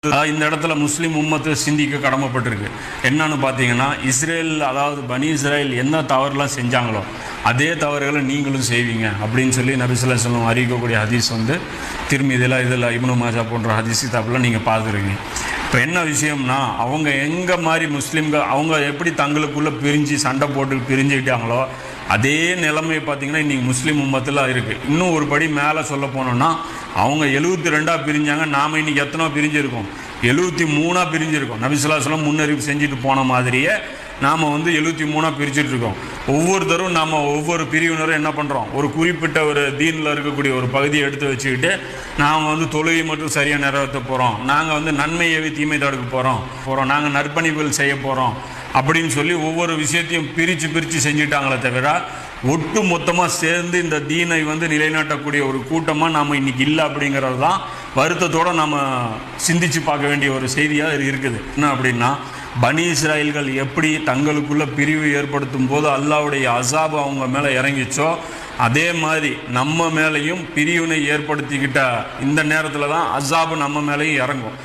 இந்த இடத்துல முஸ்லீம் உம்மத்து சிந்திக்க கடமைப்பட்டிருக்கு. என்னன்னு பார்த்தீங்கன்னா, இஸ்ரேல் அதாவது பனி இஸ்ரேல் என்ன தவறுலாம் செஞ்சாங்களோ அதே தவறுகளை நீங்களும் செய்வீங்க அப்படின்னு சொல்லி நபி ஸல்லல்லாஹு அலைஹி வஸல்லம் அறிவிக்கக்கூடிய ஹதீஸ் திருமிதியில் இதில் இப்னு மாஜா போன்ற ஹதீஸ் கிதாப்லாம் நீங்கள் பார்த்துருக்கீங்க. இப்போ என்ன விஷயம்னா, அவங்க எங்கே மாதிரி முஸ்லீம்கள் அவங்க எப்படி தங்களுக்குள்ளே பிரிஞ்சு சண்டை போட்டு பிரிஞ்சுக்கிட்டாங்களோ அதே நிலைமை பார்த்திங்கன்னா இன்றைக்கி முஸ்லீம் உம்மத்தில் இருக்குது. இன்னும் ஒரு படி மேலே சொல்ல போனோன்னா, அவங்க 72 பிரிஞ்சாங்க, நாம் இன்றைக்கி எத்தனோ பிரிஞ்சிருக்கோம், 73 பிரிஞ்சிருக்கோம். நபி ஸல்லல்லாஹு அலைஹி வஸல்லம் முன்னறிவு செஞ்சுட்டு போன மாதிரியே நாம் 73 பிரிச்சுட்டு இருக்கோம். ஒவ்வொருத்தரும் நாம் ஒவ்வொரு பிரிவினரும் என்ன பண்ணுறோம், ஒரு குறிப்பிட்ட ஒரு தீனில் இருக்கக்கூடிய ஒரு பகுதியை எடுத்து வச்சுக்கிட்டு நாம் தொழுகை மட்டும் சரியாக நிறைவேற்ற போகிறோம், நாங்கள் நன்மையவே தீமை தடுக்க போகிறோம், நாங்கள் நற்பணிகள் செய்ய போகிறோம் அப்படின்னு சொல்லி ஒவ்வொரு விஷயத்தையும் பிரித்து செஞ்சுட்டாங்களே தவிர ஒட்டு மொத்தமாக சேர்ந்து இந்த தீனை நிலைநாட்டக்கூடிய ஒரு கூட்டமாக நாம் இன்றைக்கி இல்லை. அப்படிங்கிறது தான் வருத்தத்தோடு நம்ம சிந்தித்து பார்க்க வேண்டிய ஒரு செய்தியாக இருக்குது. என்ன அப்படின்னா, பனி இஸ்ராயல்கள் எப்படி தங்களுக்குள்ள பிரிவு ஏற்படுத்தும் போது அல்லாஹ்வுடைய அஸாபு அவங்க மேலே இறங்கிச்சோ அதே மாதிரி நம்ம மேலேயும் பிரிவினை ஏற்படுத்திக்கிட்ட இந்த நேரத்தில் தான் அஸாபு நம்ம மேலேயும் இறங்கும்.